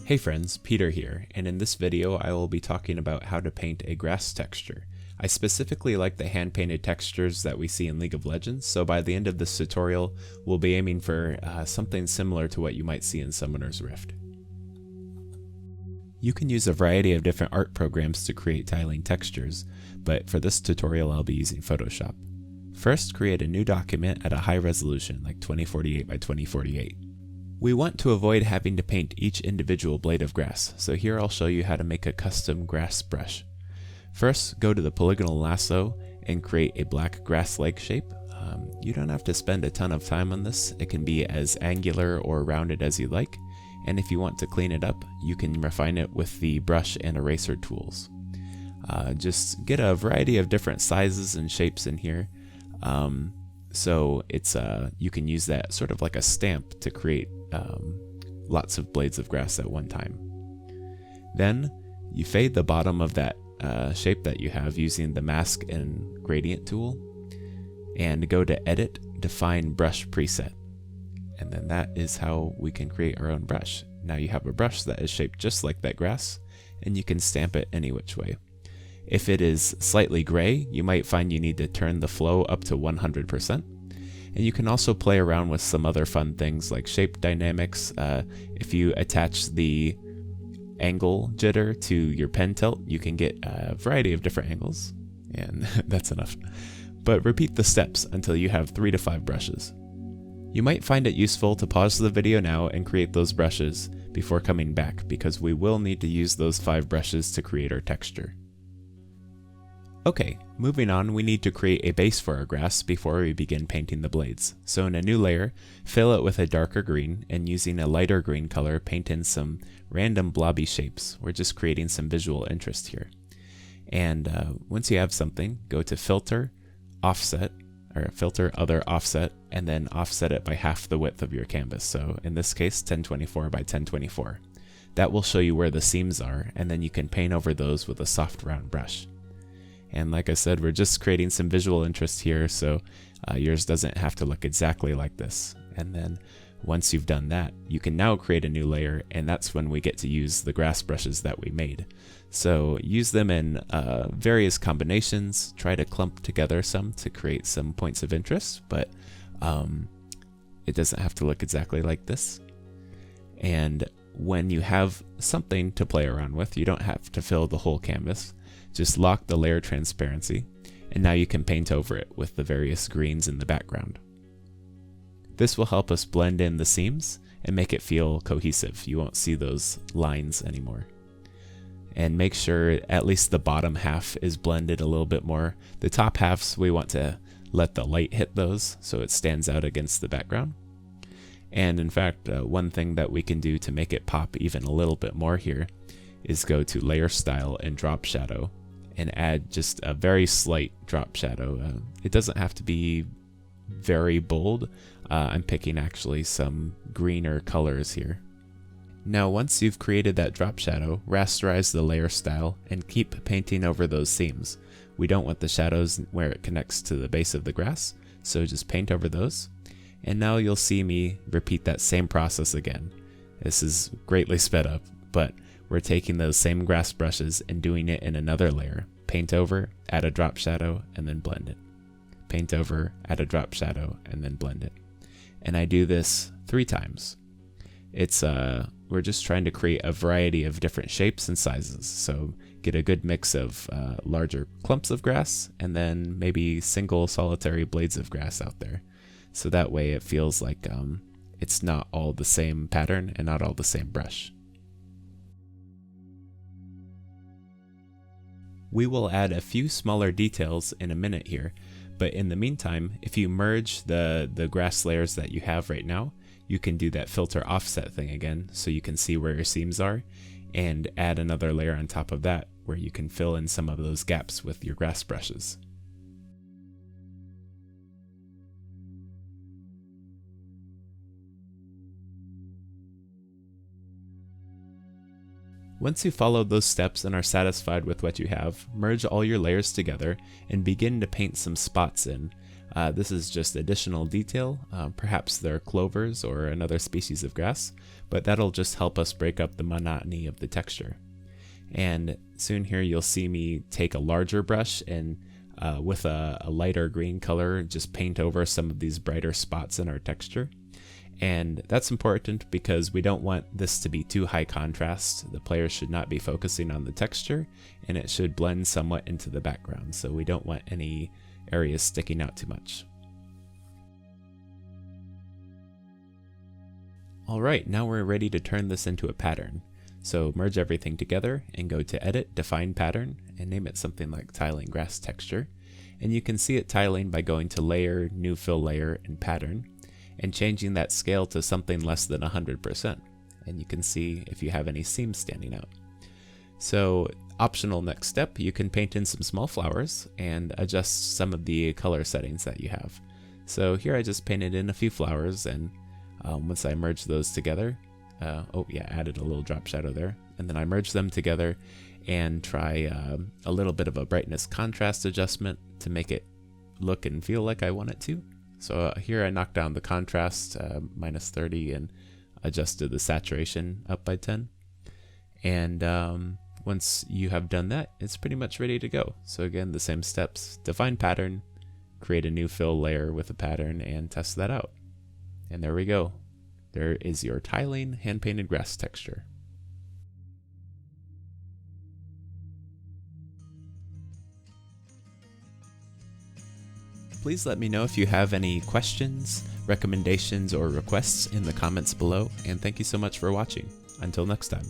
Hey friends, Peter here, and in this video I will be talking about how to paint a grass texture. I specifically like the hand-painted textures that we see in League of Legends, so by the end of this tutorial we'll be aiming for something similar to what you might see in Summoner's Rift. You can use a variety of different art programs to create tiling textures, but for this tutorial I'll be using Photoshop. First, create a new document at a high resolution, like 2048 by 2048. We want to avoid having to paint each individual blade of grass, so here I'll show you how to make a custom grass brush. First, go to the polygonal lasso and create a black grass-like shape. You don't have to spend a ton of time on this. It can be as angular or rounded as you like, and if you want to clean it up, you can refine it with the brush and eraser tools. Just get a variety of different sizes and shapes in here. So it's you can use that sort of like a stamp to create lots of blades of grass at one time. Then you fade the bottom of that shape that you have using the mask and gradient tool, and go to Edit, Define Brush Preset, and then that is how we can create our own brush. Now you have a brush that is shaped just like that grass, and you can stamp it any which way. If it is slightly gray, you might find you need to turn the flow up to 100%. And you can also play around with some other fun things like shape dynamics. If you attach the angle jitter to your pen tilt, you can get a variety of different angles. And that's enough. But repeat the steps until you have 3 to 5 brushes. You might find it useful to pause the video now and create those brushes before coming back, because we will need to use those 5 brushes to create our texture. Okay, moving on, we need to create a base for our grass before we begin painting the blades. So in a new layer, fill it with a darker green, and using a lighter green color, paint in some random blobby shapes. We're just creating some visual interest here. And once you have something, go to Filter, Offset, or Filter, Other, Offset, and then offset it by half the width of your canvas. So in this case, 1024 by 1024. That will show you where the seams are, and then you can paint over those with a soft round brush. And like I said, we're just creating some visual interest here, so yours doesn't have to look exactly like this. And then once you've done that, you can now create a new layer, and that's when we get to use the grass brushes that we made. So use them in various combinations, try to clump together some to create some points of interest, but it doesn't have to look exactly like this. And when you have something to play around with, you don't have to fill the whole canvas. Just lock the layer transparency, and now you can paint over it with the various greens in the background. This will help us blend in the seams and make it feel cohesive. You won't see those lines anymore. And make sure at least the bottom half is blended a little bit more. The top halves, we want to let the light hit those so it stands out against the background. And in fact, one thing that we can do to make it pop even a little bit more here is go to Layer Style and Drop Shadow and add just a very slight drop shadow. It doesn't have to be very bold. I'm picking actually some greener colors here. Now once you've created that drop shadow, rasterize the layer style and keep painting over those seams. We don't want the shadows where it connects to the base of the grass, so just paint over those. And now you'll see me repeat that same process again. This is greatly sped up, but we're taking those same grass brushes and doing it in another layer. Paint over, add a drop shadow, and then blend it. Paint over, add a drop shadow, and then blend it. And I do this 3 times. It's we're just trying to create a variety of different shapes and sizes. So get a good mix of larger clumps of grass and then maybe single solitary blades of grass out there. So that way it feels like it's not all the same pattern and not all the same brush. We will add a few smaller details in a minute here, but in the meantime, if you merge the grass layers that you have right now, you can do that filter offset thing again so you can see where your seams are, and add another layer on top of that where you can fill in some of those gaps with your grass brushes. Once you follow those steps and are satisfied with what you have, merge all your layers together and begin to paint some spots in. This is just additional detail, perhaps they're clovers or another species of grass, but that'll just help us break up the monotony of the texture. And soon here you'll see me take a larger brush and with a lighter green color just paint over some of these brighter spots in our texture. And that's important because we don't want this to be too high contrast. The player should not be focusing on the texture, and it should blend somewhat into the background, so we don't want any areas sticking out too much. Alright, now we're ready to turn this into a pattern. So merge everything together and go to Edit, Define Pattern, and name it something like Tiling Grass Texture. And you can see it tiling by going to Layer, New Fill Layer, and Pattern, and changing that scale to something less than 100%. And you can see if you have any seams standing out. So, optional next step, you can paint in some small flowers and adjust some of the color settings that you have. So here I just painted in a few flowers, and once I merge those together, added a little drop shadow there, and then I merge them together and try a little bit of a brightness contrast adjustment to make it look and feel like I want it to. So here I knocked down the contrast minus 30 and adjusted the saturation up by 10. And once you have done that, it's pretty much ready to go. So again, the same steps: define pattern, create a new fill layer with a pattern, and test that out. And there we go. There is your tiling hand-painted grass texture. Please let me know if you have any questions, recommendations, or requests in the comments below, and thank you so much for watching. Until next time.